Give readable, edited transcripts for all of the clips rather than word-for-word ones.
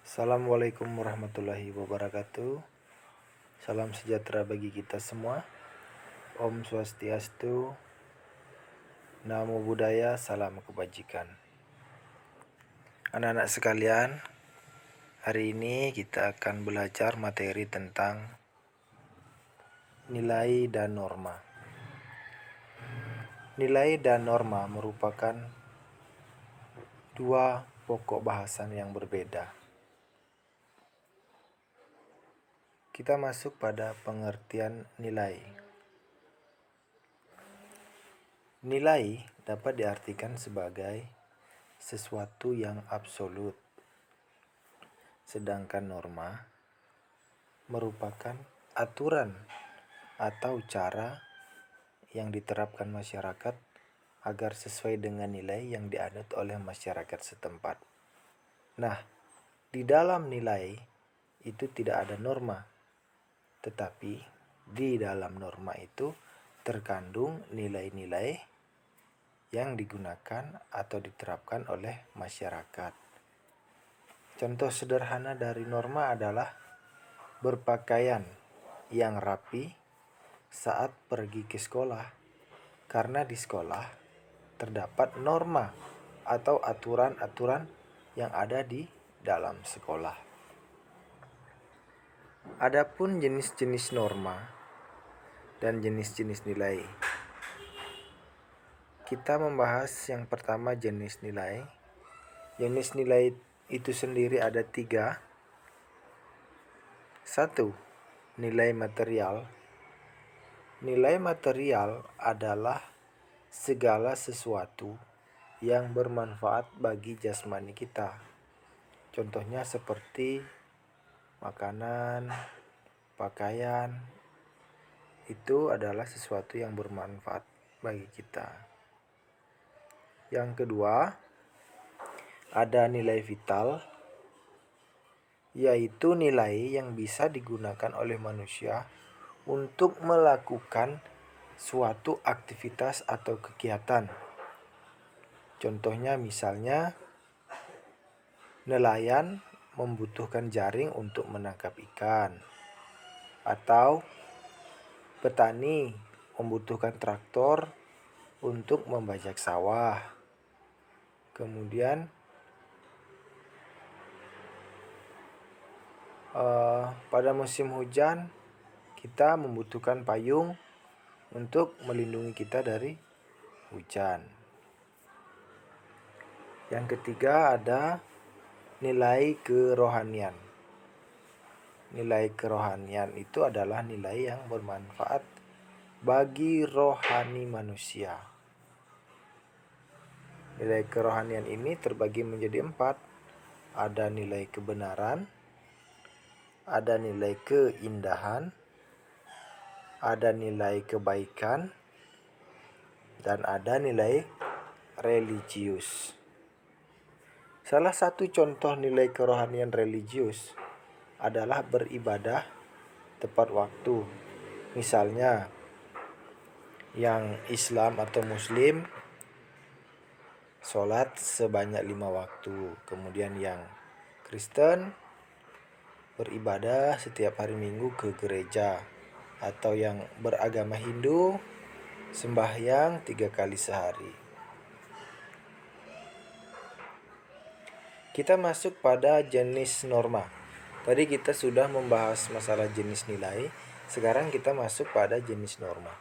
Assalamualaikum warahmatullahi wabarakatuh. Salam sejahtera bagi kita semua. Om Swastiastu, Namo Buddhaya, salam kebajikan. Anak-anak sekalian, hari ini kita akan belajar materi tentang nilai dan norma. Nilai dan norma merupakan dua pokok bahasan yang berbeda. Kita masuk pada pengertian nilai. Nilai dapat diartikan sebagai sesuatu yang absolut, sedangkan norma merupakan aturan atau cara yang diterapkan masyarakat agar sesuai dengan nilai yang dianut oleh masyarakat setempat. Nah, di dalam nilai itu tidak ada norma, tetapi di dalam norma itu terkandung nilai-nilai yang digunakan atau diterapkan oleh masyarakat. Contoh sederhana dari norma adalah berpakaian yang rapi saat pergi ke sekolah, karena di sekolah terdapat norma atau aturan-aturan yang ada di dalam sekolah. Adapun jenis-jenis norma dan jenis-jenis nilai. Kita membahas yang pertama jenis nilai. Jenis nilai itu sendiri ada 3. 1. Nilai material. Nilai material adalah segala sesuatu yang bermanfaat bagi jasmani kita. Contohnya seperti makanan, pakaian, itu adalah sesuatu yang bermanfaat bagi kita. Yang kedua, ada nilai vital, yaitu nilai yang bisa digunakan oleh manusia untuk melakukan suatu aktivitas atau kegiatan. Contohnya misalnya, nelayan membutuhkan jaring untuk menangkap ikan, atau petani membutuhkan traktor untuk membajak sawah. Kemudian pada musim hujan kita membutuhkan payung untuk melindungi kita dari hujan. Yang ketiga ada nilai kerohanian. Nilai kerohanian itu adalah nilai yang bermanfaat bagi rohani manusia. Nilai kerohanian ini terbagi menjadi 4. Ada nilai kebenaran, ada nilai keindahan, ada nilai kebaikan, dan ada nilai religius. Salah satu contoh nilai kerohanian religius adalah beribadah tepat waktu. Misalnya, yang Islam atau Muslim sholat sebanyak 5 waktu. Kemudian yang Kristen beribadah setiap hari Minggu ke gereja. Atau yang beragama Hindu sembahyang 3 kali sehari. Kita masuk pada jenis norma. Tadi kita sudah membahas masalah jenis nilai. Sekarang kita masuk pada jenis norma.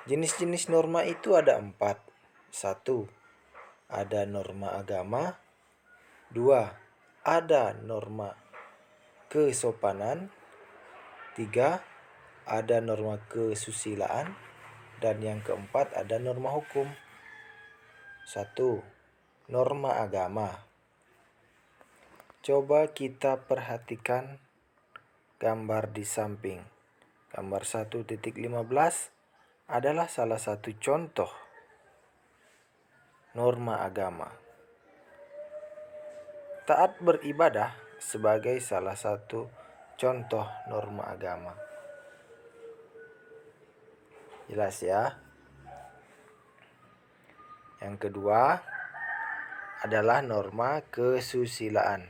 Jenis-jenis norma itu ada 4. 1. Ada norma agama. 2. Ada norma kesopanan. 3. Ada norma kesusilaan. Dan yang keempat ada norma hukum. 1. Norma agama. Coba kita perhatikan gambar di samping. Gambar 1.15 adalah salah satu contoh norma agama. Taat beribadah sebagai salah satu contoh norma agama. Jelas ya? Yang kedua, adalah norma kesusilaan.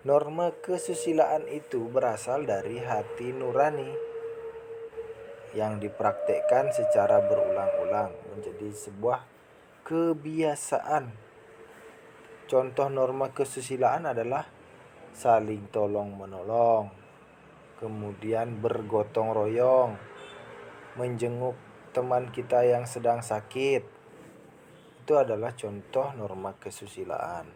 Norma kesusilaan itu berasal dari hati nurani yang dipraktekkan secara berulang-ulang menjadi sebuah kebiasaan. Contoh norma kesusilaan adalah saling tolong-menolong, kemudian bergotong royong, menjenguk teman kita yang sedang sakit. Itu adalah contoh norma kesusilaan.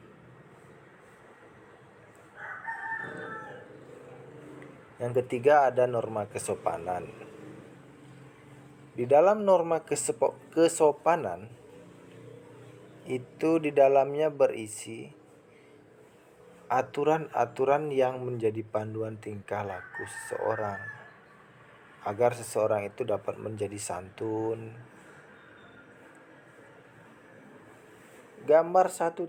Yang ketiga ada norma kesopanan. Di dalam norma kesopanan itu di dalamnya berisi aturan-aturan yang menjadi panduan tingkah laku seseorang agar seseorang itu dapat menjadi santun. Gambar 1.7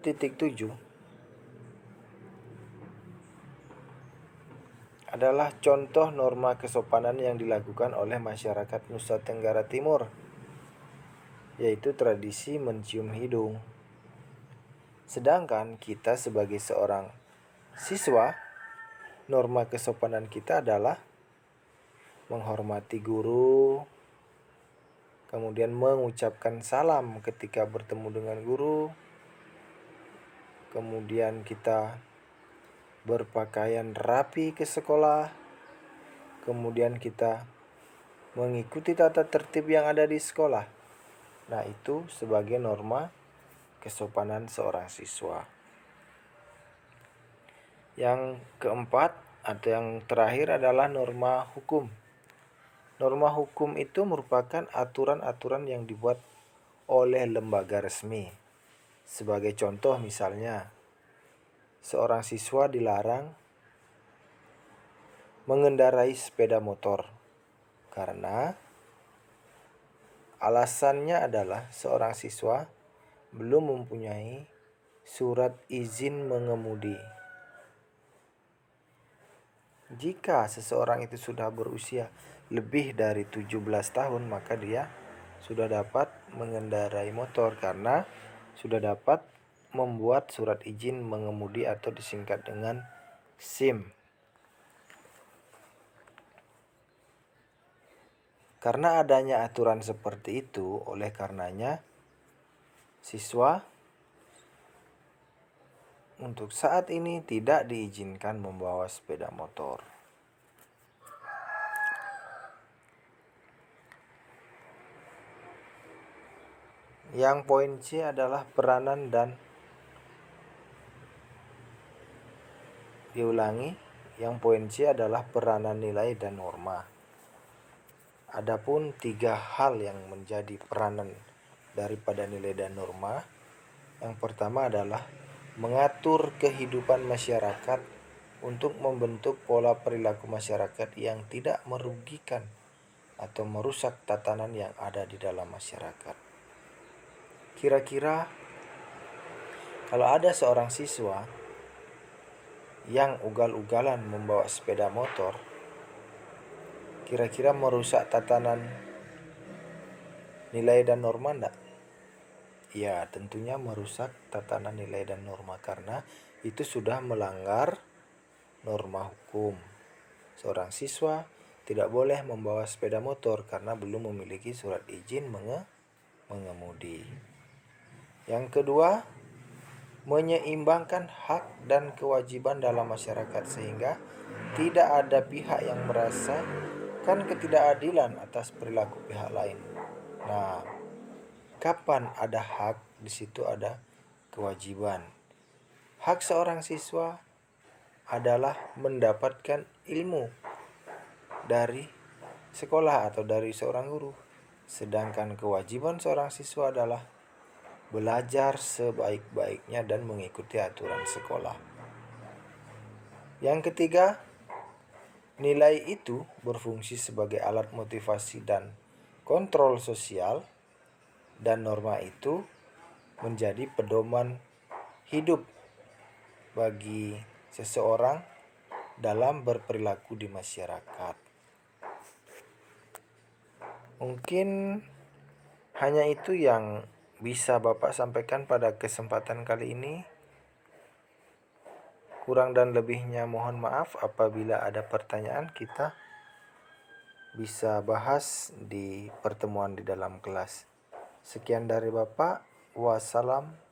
adalah contoh norma kesopanan yang dilakukan oleh masyarakat Nusa Tenggara Timur, yaitu tradisi mencium hidung. Sedangkan kita sebagai seorang siswa, norma kesopanan kita adalah menghormati guru, kemudian mengucapkan salam ketika bertemu dengan guru, kemudian kita berpakaian rapi ke sekolah, kemudian kita mengikuti tata tertib yang ada di sekolah. Nah, itu sebagai norma kesopanan seorang siswa. Yang keempat atau yang terakhir adalah norma hukum. Norma hukum itu merupakan aturan-aturan yang dibuat oleh lembaga resmi. Sebagai contoh misalnya, seorang siswa dilarang mengendarai sepeda motor karena alasannya adalah seorang siswa belum mempunyai surat izin mengemudi. Jika seseorang itu sudah berusia lebih dari 17 tahun, maka dia sudah dapat mengendarai motor karena sudah dapat membuat surat izin mengemudi atau disingkat dengan SIM. Karena adanya aturan seperti itu, oleh karenanya siswa untuk saat ini tidak diizinkan membawa sepeda motor. Yang poin C adalah peranan dan yang poin C adalah peranan nilai dan norma. Adapun 3 hal yang menjadi peranan daripada nilai dan norma. Yang pertama adalah mengatur kehidupan masyarakat untuk membentuk pola perilaku masyarakat yang tidak merugikan atau merusak tatanan yang ada di dalam masyarakat. Kira-kira kalau ada seorang siswa yang ugal-ugalan membawa sepeda motor, kira-kira merusak tatanan nilai dan norma enggak? Ya, tentunya merusak tatanan nilai dan norma karena itu sudah melanggar norma hukum. Seorang siswa tidak boleh membawa sepeda motor karena belum memiliki surat izin mengemudi. Yang kedua, menyeimbangkan hak dan kewajiban dalam masyarakat sehingga tidak ada pihak yang merasakan ketidakadilan atas perilaku pihak lain. Nah, kapan ada hak, di situ ada kewajiban. Hak seorang siswa adalah mendapatkan ilmu dari sekolah atau dari seorang guru. Sedangkan kewajiban seorang siswa adalah belajar sebaik-baiknya dan mengikuti aturan sekolah. Yang ketiga, nilai itu berfungsi sebagai alat motivasi dan kontrol sosial, dan norma itu menjadi pedoman hidup bagi seseorang dalam berperilaku di masyarakat. Mungkin hanya itu yang bisa Bapak sampaikan pada kesempatan kali ini. Kurang dan lebihnya mohon maaf. Apabila ada pertanyaan, kita bisa bahas di pertemuan di dalam kelas. Sekian dari Bapak. Wassalam.